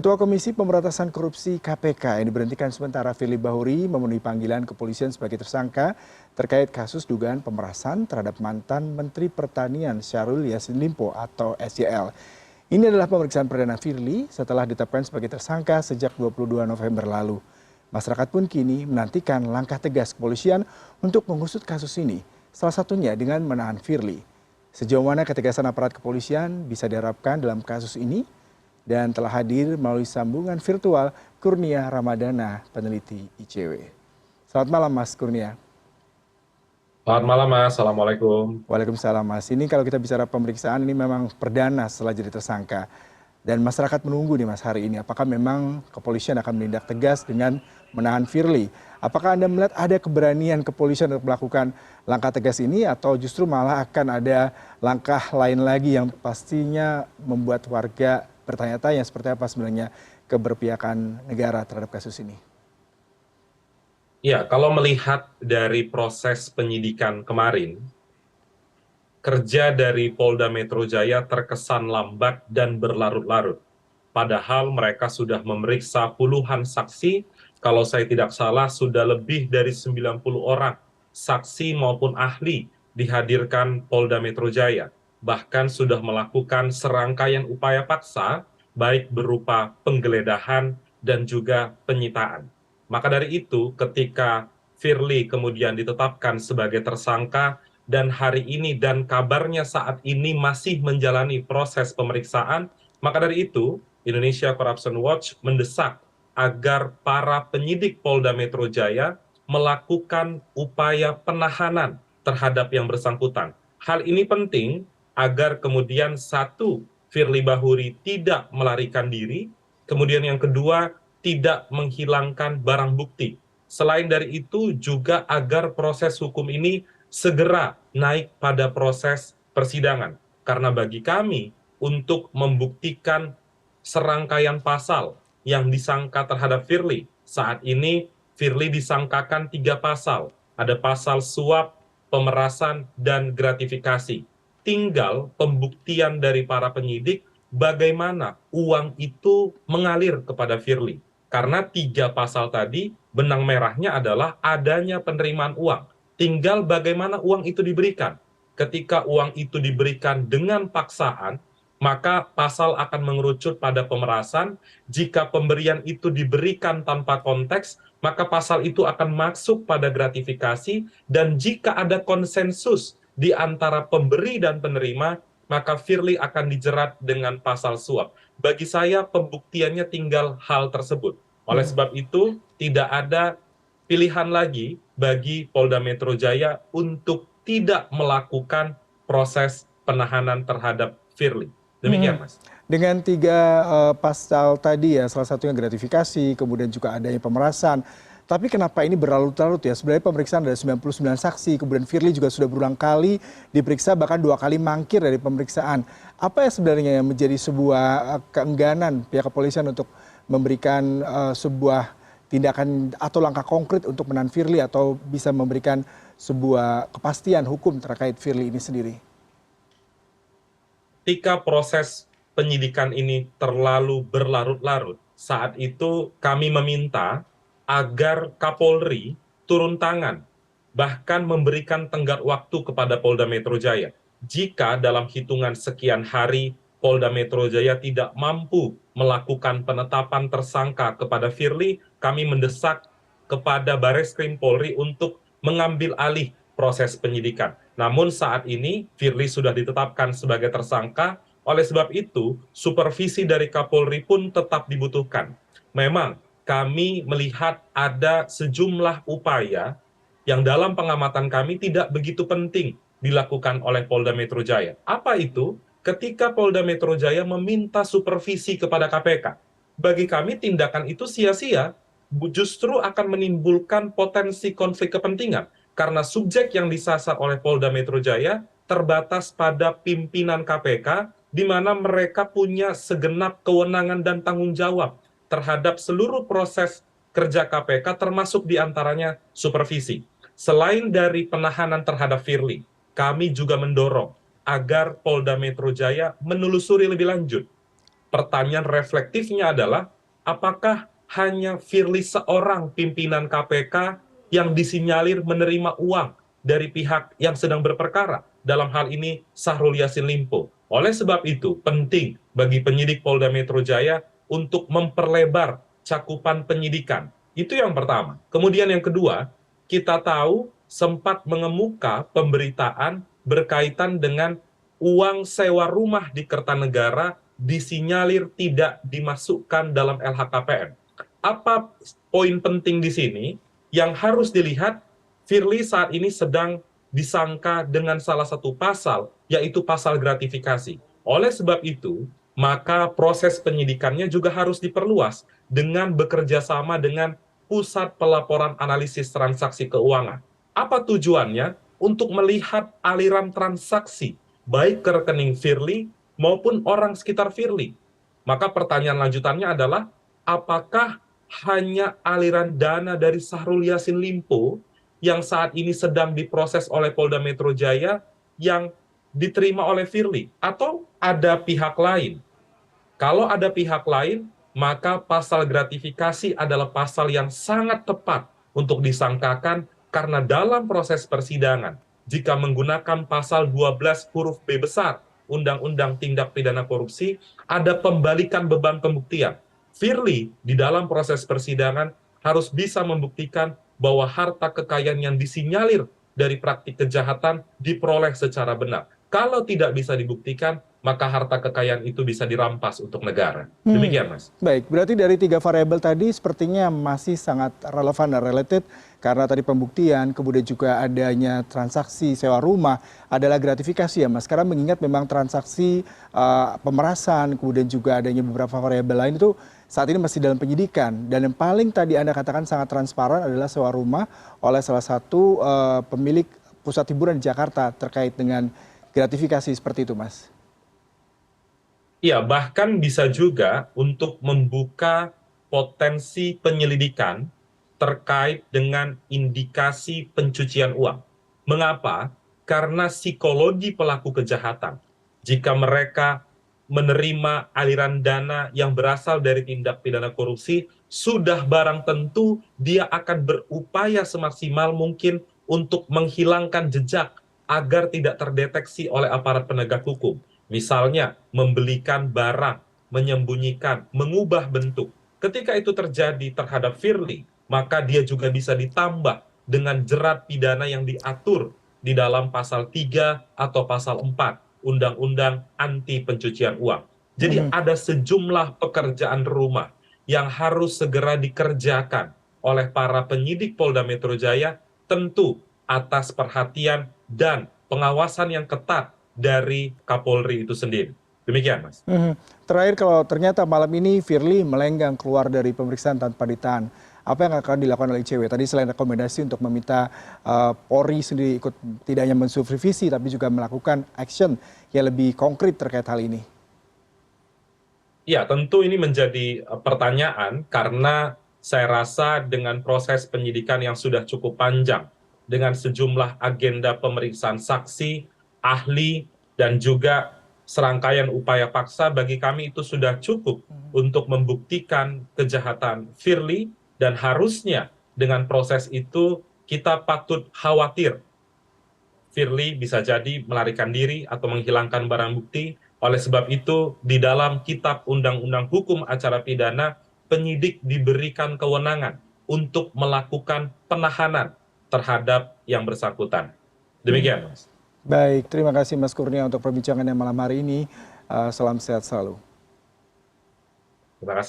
Ketua Komisi Pemberantasan Korupsi KPK yang diberhentikan sementara Firly Bahuri memenuhi panggilan kepolisian sebagai tersangka terkait kasus dugaan pemerasan terhadap mantan Menteri Pertanian Syahrul Yassin Limpo atau SYL. Ini adalah pemeriksaan perdana Firly setelah ditetapkan sebagai tersangka sejak 22 November lalu. Masyarakat pun kini menantikan langkah tegas kepolisian untuk mengusut kasus ini, salah satunya dengan menahan Firly. Sejauh mana ketegasan aparat kepolisian bisa diharapkan dalam kasus ini? Dan telah hadir melalui sambungan virtual Kurnia Ramadana, peneliti ICW. Selamat malam Mas Kurnia. Selamat malam Mas, Assalamualaikum. Waalaikumsalam Mas. Ini kalau kita bicara pemeriksaan ini memang perdana setelah jadi tersangka. Dan masyarakat menunggu nih Mas hari ini, apakah memang kepolisian akan menindak tegas dengan menahan Firly? Apakah Anda melihat ada keberanian kepolisian untuk melakukan langkah tegas ini atau justru malah akan ada langkah lain lagi yang pastinya membuat warga bertanya-tanya seperti apa sebenarnya keberpihakan negara terhadap kasus ini? Ya, kalau melihat dari proses penyidikan kemarin, kerja dari Polda Metro Jaya terkesan lambat dan berlarut-larut. Padahal mereka sudah memeriksa puluhan saksi, kalau saya tidak salah sudah lebih dari 90 orang saksi maupun ahli dihadirkan Polda Metro Jaya. Bahkan sudah melakukan serangkaian upaya paksa, baik berupa penggeledahan dan juga penyitaan. Maka dari itu, ketika Firly kemudian ditetapkan sebagai tersangka, dan hari ini dan kabarnya saat ini masih menjalani proses pemeriksaan, maka dari itu Indonesia Corruption Watch mendesak agar para penyidik Polda Metro Jaya melakukan upaya penahanan terhadap yang bersangkutan. Hal ini penting agar kemudian satu, Firly Bahuri tidak melarikan diri, kemudian yang kedua, tidak menghilangkan barang bukti. Selain dari itu juga agar proses hukum ini segera naik pada proses persidangan. Karena bagi kami, untuk membuktikan serangkaian pasal yang disangka terhadap Firly, saat ini Firly disangkakan 3 pasal. Ada pasal suap, pemerasan, dan gratifikasi. Tinggal pembuktian dari para penyidik bagaimana uang itu mengalir kepada Firly. Karena 3 pasal tadi, benang merahnya adalah adanya penerimaan uang. Tinggal bagaimana uang itu diberikan. Ketika uang itu diberikan dengan paksaan, maka pasal akan mengerucut pada pemerasan. Jika pemberian itu diberikan tanpa konteks, maka pasal itu akan masuk pada gratifikasi. Dan jika ada konsensus di antara pemberi dan penerima, maka Firly akan dijerat dengan pasal suap. Bagi saya, pembuktiannya tinggal hal tersebut. Oleh sebab itu, tidak ada pilihan lagi bagi Polda Metro Jaya untuk tidak melakukan proses penahanan terhadap Firly. Demikian, Mas. Dengan 3 pasal tadi ya, salah satunya gratifikasi, kemudian juga adanya pemerasan. Tapi kenapa ini berlarut-larut ya? Sebenarnya pemeriksaan ada 99 saksi, kemudian Firly juga sudah berulang kali diperiksa, bahkan 2 kali mangkir dari pemeriksaan. Apa ya sebenarnya yang menjadi sebuah keengganan pihak kepolisian untuk memberikan sebuah tindakan atau langkah konkret untuk menahan Firly atau bisa memberikan sebuah kepastian hukum terkait Firly ini sendiri? Ketika proses penyidikan ini terlalu berlarut-larut, saat itu kami meminta agar Kapolri turun tangan, bahkan memberikan tenggat waktu kepada Polda Metro Jaya. Jika dalam hitungan sekian hari Polda Metro Jaya tidak mampu melakukan penetapan tersangka kepada Firly, kami mendesak kepada Bareskrim Polri untuk mengambil alih proses penyidikan. Namun saat ini Firly sudah ditetapkan sebagai tersangka, oleh sebab itu supervisi dari Kapolri pun tetap dibutuhkan. Memang kami melihat ada sejumlah upaya yang dalam pengamatan kami tidak begitu penting dilakukan oleh Polda Metro Jaya. Apa itu? Ketika Polda Metro Jaya meminta supervisi kepada KPK. Bagi kami tindakan itu sia-sia, justru akan menimbulkan potensi konflik kepentingan. Karena subjek yang disasar oleh Polda Metro Jaya terbatas pada pimpinan KPK, di mana mereka punya segenap kewenangan dan tanggung jawab terhadap seluruh proses kerja KPK, termasuk diantaranya supervisi. Selain dari penahanan terhadap Firly, kami juga mendorong agar Polda Metro Jaya menelusuri lebih lanjut pertanyaan reflektifnya adalah apakah hanya Firly seorang pimpinan KPK yang disinyalir menerima uang dari pihak yang sedang berperkara, dalam hal ini Syahrul Yassin Limpo. Oleh sebab itu, penting bagi penyidik Polda Metro Jaya untuk memperlebar cakupan penyidikan. Itu yang pertama. Kemudian yang kedua, kita tahu sempat mengemuka pemberitaan berkaitan dengan uang sewa rumah di Kertanegara disinyalir tidak dimasukkan dalam LHKPN. Apa poin penting di sini yang harus dilihat? Firly saat ini sedang disangka dengan salah satu pasal, yaitu pasal gratifikasi. Oleh sebab itu, maka proses penyidikannya juga harus diperluas dengan bekerja sama dengan Pusat Pelaporan Analisis Transaksi Keuangan. Apa tujuannya? Untuk melihat aliran transaksi, baik ke rekening Firly maupun orang sekitar Firly. Maka pertanyaan lanjutannya adalah, apakah hanya aliran dana dari Syahrul Yassin Limpo yang saat ini sedang diproses oleh Polda Metro Jaya yang diterima oleh Firly, atau ada pihak lain? Kalau ada pihak lain, maka pasal gratifikasi adalah pasal yang sangat tepat untuk disangkakan, karena dalam proses persidangan, jika menggunakan pasal 12 huruf B besar Undang-Undang Tindak Pidana Korupsi, ada pembalikan beban pembuktian. Firly di dalam proses persidangan harus bisa membuktikan bahwa harta kekayaan yang disinyalir dari praktik kejahatan diperoleh secara benar. Kalau tidak bisa dibuktikan, maka harta kekayaan itu bisa dirampas untuk negara. Demikian, Mas. Baik, berarti dari 3 variabel tadi sepertinya masih sangat relevan dan related, karena tadi pembuktian, kemudian juga adanya transaksi sewa rumah, adalah gratifikasi ya Mas. Karena mengingat memang transaksi pemerasan, kemudian juga adanya beberapa variabel lain itu saat ini masih dalam penyidikan. Dan yang paling tadi Anda katakan sangat transparan adalah sewa rumah oleh salah satu pemilik pusat hiburan di Jakarta terkait dengan gratifikasi seperti itu, Mas. Iya, bahkan bisa juga untuk membuka potensi penyelidikan terkait dengan indikasi pencucian uang. Mengapa? Karena psikologi pelaku kejahatan. Jika mereka menerima aliran dana yang berasal dari tindak pidana korupsi, sudah barang tentu dia akan berupaya semaksimal mungkin untuk menghilangkan jejak agar tidak terdeteksi oleh aparat penegak hukum. Misalnya, membelikan barang, menyembunyikan, mengubah bentuk. Ketika itu terjadi terhadap Firly, maka dia juga bisa ditambah dengan jerat pidana yang diatur di dalam pasal 3 atau pasal 4 Undang-Undang Anti Pencucian Uang. Jadi ada sejumlah pekerjaan rumah yang harus segera dikerjakan oleh para penyidik Polda Metro Jaya, tentu atas perhatian dan pengawasan yang ketat dari Kapolri itu sendiri. Demikian, Mas. Terakhir, kalau ternyata malam ini Firly melenggang keluar dari pemeriksaan tanpa ditahan, apa yang akan dilakukan oleh ICW? Tadi selain rekomendasi untuk meminta Polri sendiri ikut tidak hanya mensupervisi, tapi juga melakukan action yang lebih konkret terkait hal ini. Ya, tentu ini menjadi pertanyaan, karena saya rasa dengan proses penyidikan yang sudah cukup panjang, dengan sejumlah agenda pemeriksaan saksi, ahli, dan juga serangkaian upaya paksa, bagi kami itu sudah cukup untuk membuktikan kejahatan Firly, dan harusnya dengan proses itu kita patut khawatir Firly bisa jadi melarikan diri atau menghilangkan barang bukti. Oleh sebab itu, di dalam Kitab Undang-Undang Hukum Acara Pidana, penyidik diberikan kewenangan untuk melakukan penahanan terhadap yang bersangkutan. Demikian, Mas. Baik, terima kasih Mas Kurnia untuk perbincangannya malam hari ini. Salam sehat selalu. Terima kasih.